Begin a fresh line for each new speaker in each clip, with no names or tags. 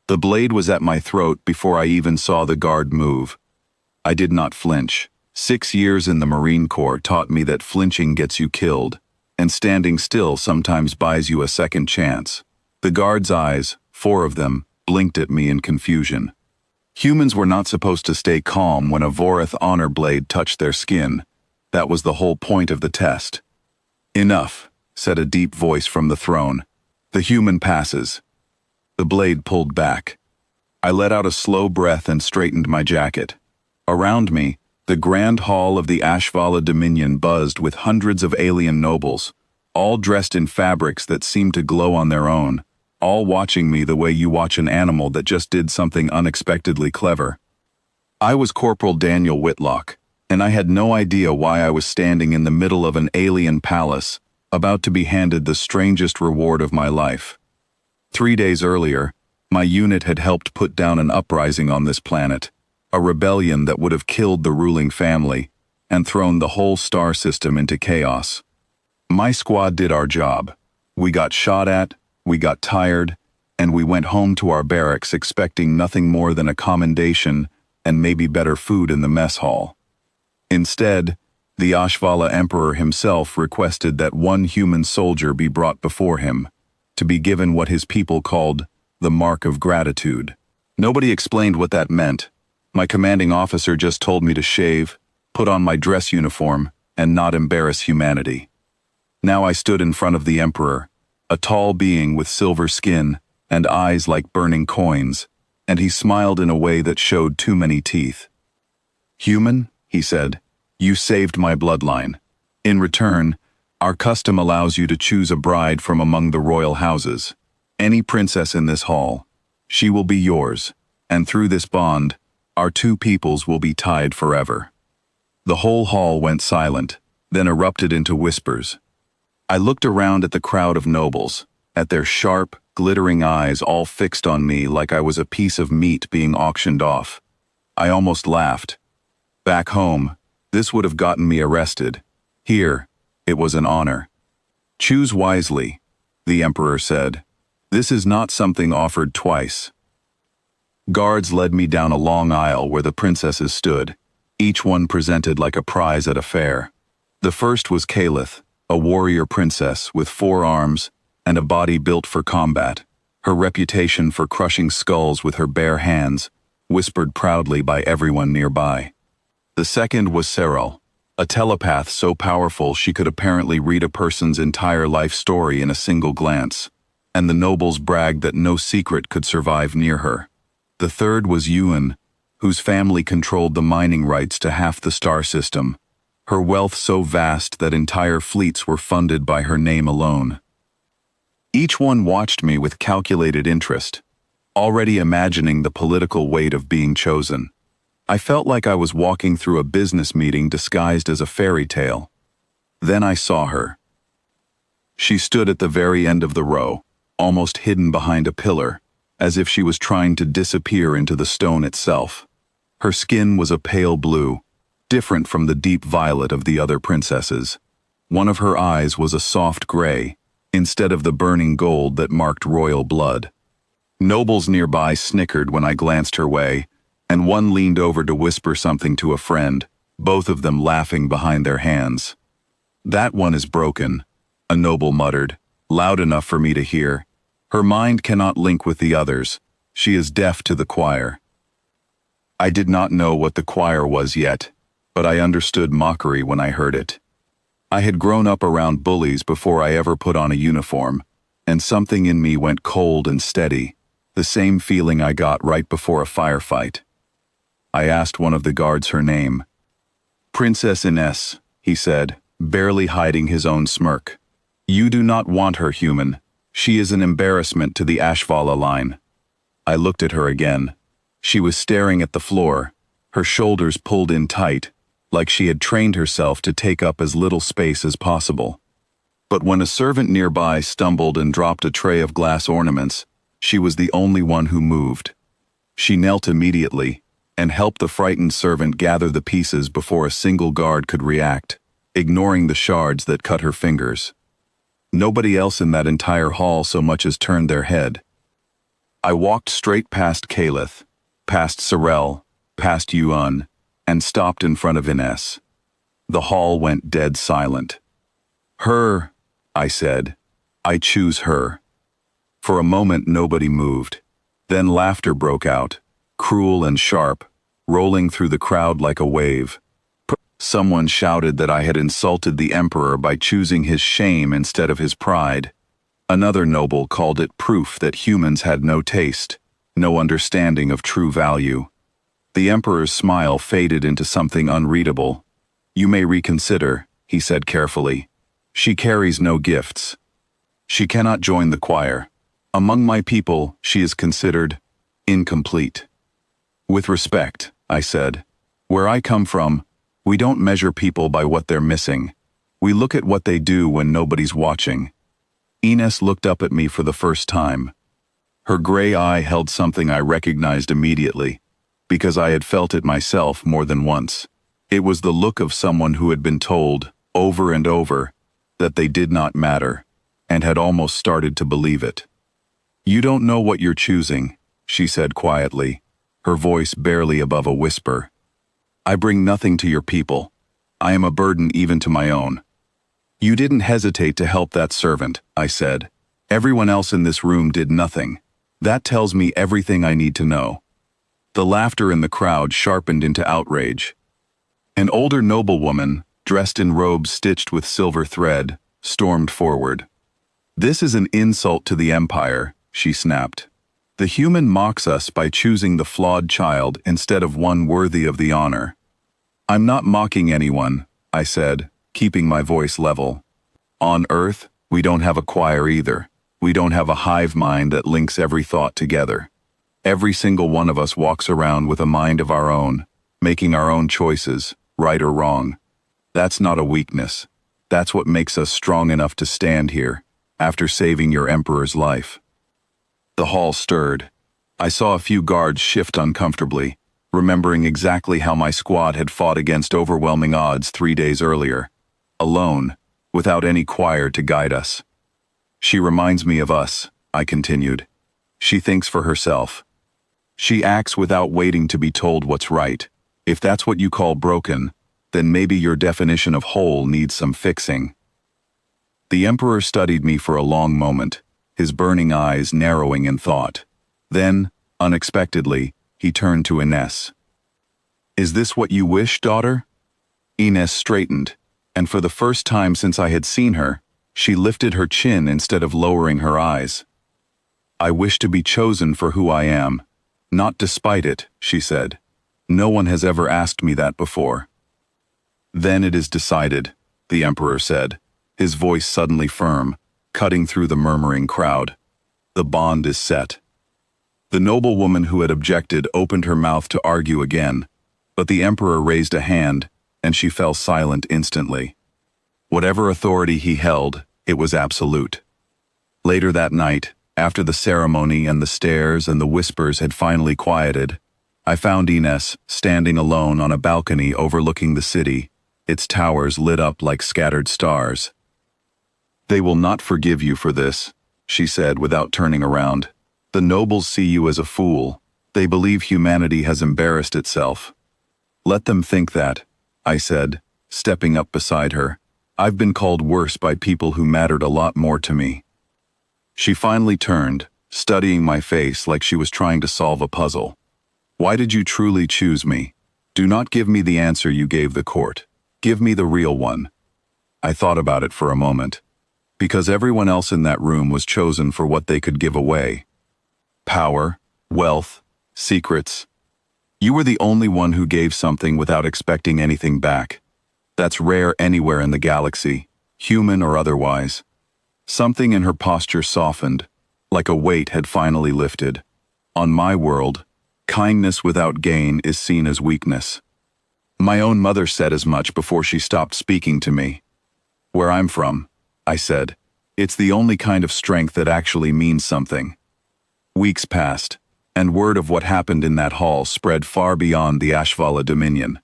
The blade was at my throat before I even saw the guard move. I did not flinch. 6 years in the Marine Corps taught me that flinching gets you killed, and standing still sometimes buys you a second chance. The guard's eyes, 4 of them, blinked at me in confusion. Humans were not supposed to stay calm when a Vorath honor blade touched their skin. That was the whole point of the test. "Enough," said a deep voice from the throne. "The human passes." The blade pulled back. I let out a slow breath and straightened my jacket. Around me, the grand hall of the Ashvala Dominion buzzed with hundreds of alien nobles, all dressed in fabrics that seemed to glow on their own, all watching me the way you watch an animal that just did something unexpectedly clever. I was Corporal Daniel Whitlock, and I had no idea why I was standing in the middle of an alien palace, about to be handed the strangest reward of my life. 3 days earlier, my unit had helped put down an uprising on this planet, a rebellion that would have killed the ruling family and thrown the whole star system into chaos. My squad did our job. We got shot at, we got tired, and we went home to our barracks expecting nothing more than a commendation and maybe better food in the mess hall. Instead, the Ashvala Emperor himself requested that one human soldier be brought before him, to be given what his people called the mark of gratitude. Nobody explained what that meant. My commanding officer just told me to shave, put on my dress uniform, and not embarrass humanity. Now I stood in front of the Emperor, a tall being with silver skin and eyes like burning coins, and he smiled in a way that showed too many teeth. "Human," he said, "you saved my bloodline. In return, our custom allows you to choose a bride from among the royal houses. Any princess in this hall. She will be yours, and through this bond, our 2 peoples will be tied forever." The whole hall went silent, then erupted into whispers. I looked around at the crowd of nobles, at their sharp, glittering eyes all fixed on me like I was a piece of meat being auctioned off. I almost laughed. Back home, this would have gotten me arrested. Here, it was an honor. "Choose wisely," the Emperor said. "This is not something offered twice." Guards led me down a long aisle where the princesses stood, each one presented like a prize at a fair. The first was Calith, a warrior princess with 4 arms and a body built for combat, her reputation for crushing skulls with her bare hands, whispered proudly by everyone nearby. The second was Serral, a telepath so powerful she could apparently read a person's entire life story in a single glance, and the nobles bragged that no secret could survive near her. The third was Yuan, whose family controlled the mining rights to half the star system, her wealth so vast that entire fleets were funded by her name alone. Each one watched me with calculated interest, already imagining the political weight of being chosen. I felt like I was walking through a business meeting disguised as a fairy tale. Then I saw her. She stood at the very end of the row, almost hidden behind a pillar, as if she was trying to disappear into the stone itself. Her skin was a pale blue, different from the deep violet of the other princesses. One of her eyes was a soft gray, instead of the burning gold that marked royal blood. Nobles nearby snickered when I glanced her way, and one leaned over to whisper something to a friend, both of them laughing behind their hands. "That one is broken," a noble muttered, loud enough for me to hear. "Her mind cannot link with the others. She is deaf to the choir." I did not know what the choir was yet, but I understood mockery when I heard it. I had grown up around bullies before I ever put on a uniform, and something in me went cold and steady, the same feeling I got right before a firefight. I asked one of the guards her name. "Princess Ines," he said, barely hiding his own smirk. "You do not want her, human. She is an embarrassment to the Ashvala line." I looked at her again. She was staring at the floor, her shoulders pulled in tight, like she had trained herself to take up as little space as possible. But when a servant nearby stumbled and dropped a tray of glass ornaments, she was the only one who moved. She knelt immediately and helped the frightened servant gather the pieces before a single guard could react, ignoring the shards that cut her fingers. Nobody else in that entire hall so much as turned their head. I walked straight past Caliph, past Sorel, past Yuan, and stopped in front of Ines. The hall went dead silent. Her, I said. I choose her. For a moment nobody moved. Then laughter broke out, cruel and sharp, rolling through the crowd like a wave. Someone shouted that I had insulted the emperor by choosing his shame instead of his pride. Another noble called it proof that humans had no taste, no understanding of true value. The emperor's smile faded into something unreadable. You may reconsider, he said carefully. She carries no gifts. She cannot join the choir. Among my people, she is considered incomplete. With respect, I said, where I come from, we don't measure people by what they're missing. We look at what they do when nobody's watching. Ines looked up at me for the first time. Her gray eye held something I recognized immediately, because I had felt it myself more than once. It was the look of someone who had been told, over and over, that they did not matter, and had almost started to believe it. You don't know what you're choosing, she said quietly, her voice barely above a whisper. I bring nothing to your people. I am a burden even to my own. You didn't hesitate to help that servant, I said. Everyone else in this room did nothing. That tells me everything I need to know. The laughter in the crowd sharpened into outrage. An older noblewoman, dressed in robes stitched with silver thread, stormed forward. This is an insult to the empire, she snapped. The human mocks us by choosing the flawed child instead of one worthy of the honor. I'm not mocking anyone, I said, keeping my voice level. On Earth, we don't have a choir either. We don't have a hive mind that links every thought together. Every single one of us walks around with a mind of our own, making our own choices, right or wrong. That's not a weakness. That's what makes us strong enough to stand here, after saving your emperor's life. The hall stirred. I saw a few guards shift uncomfortably, remembering exactly how my squad had fought against overwhelming odds 3 days earlier, alone, without any choir to guide us. She reminds me of us, I continued. She thinks for herself. She acts without waiting to be told what's right. If that's what you call broken, then maybe your definition of whole needs some fixing. The emperor studied me for a long moment, his burning eyes narrowing in thought. Then, unexpectedly, he turned to Ines. Is this what you wish, daughter? Ines straightened, and for the first time since I had seen her, she lifted her chin instead of lowering her eyes. I wish to be chosen for who I am, not despite it, she said. No one has ever asked me that before. Then it is decided, the emperor said, his voice suddenly firm, cutting through the murmuring crowd. The bond is set. The noblewoman who had objected opened her mouth to argue again, but the emperor raised a hand, and she fell silent instantly. Whatever authority he held, it was absolute. Later that night, after the ceremony and the stares and the whispers had finally quieted, I found Ines standing alone on a balcony overlooking the city, its towers lit up like scattered stars. They will not forgive you for this, she said without turning around. The nobles see you as a fool. They believe humanity has embarrassed itself. Let them think that, I said, stepping up beside her. I've been called worse by people who mattered a lot more to me. She finally turned, studying my face like she was trying to solve a puzzle. Why did you truly choose me? Do not give me the answer you gave the court. Give me the real one. I thought about it for a moment. Because everyone else in that room was chosen for what they could give away. Power, wealth, secrets. You were the only one who gave something without expecting anything back. That's rare anywhere in the galaxy, human or otherwise. Something in her posture softened, like a weight had finally lifted. On my world, kindness without gain is seen as weakness. My own mother said as much before she stopped speaking to me. Where I'm from, I said, it's the only kind of strength that actually means something. Weeks passed, and word of what happened in that hall spread far beyond the Ashvala Dominion.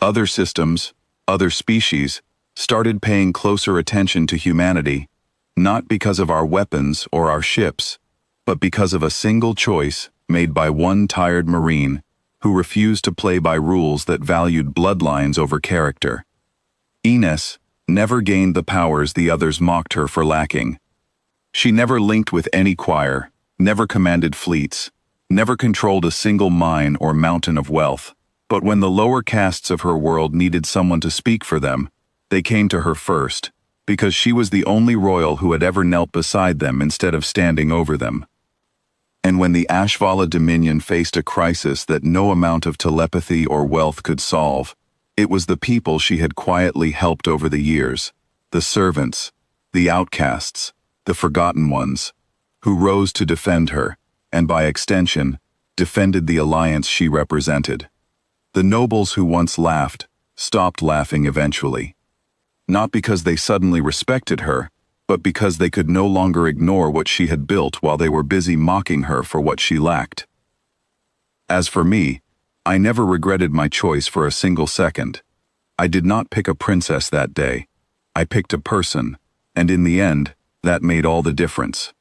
Other systems, other species, started paying closer attention to humanity, not because of our weapons or our ships, but because of a single choice made by one tired Marine who refused to play by rules that valued bloodlines over character. Ines never gained the powers the others mocked her for lacking. She never linked with any choir, never commanded fleets, never controlled a single mine or mountain of wealth. But when the lower castes of her world needed someone to speak for them, they came to her first, because she was the only royal who had ever knelt beside them instead of standing over them. And when the Ashvala Dominion faced a crisis that no amount of telepathy or wealth could solve, it was the people she had quietly helped over the years, the servants, the outcasts, the forgotten ones, who rose to defend her, and by extension, defended the alliance she represented. The nobles who once laughed stopped laughing eventually. Not because they suddenly respected her, but because they could no longer ignore what she had built while they were busy mocking her for what she lacked. As for me, I never regretted my choice for a single second. I did not pick a princess that day. I picked a person, and in the end, that made all the difference.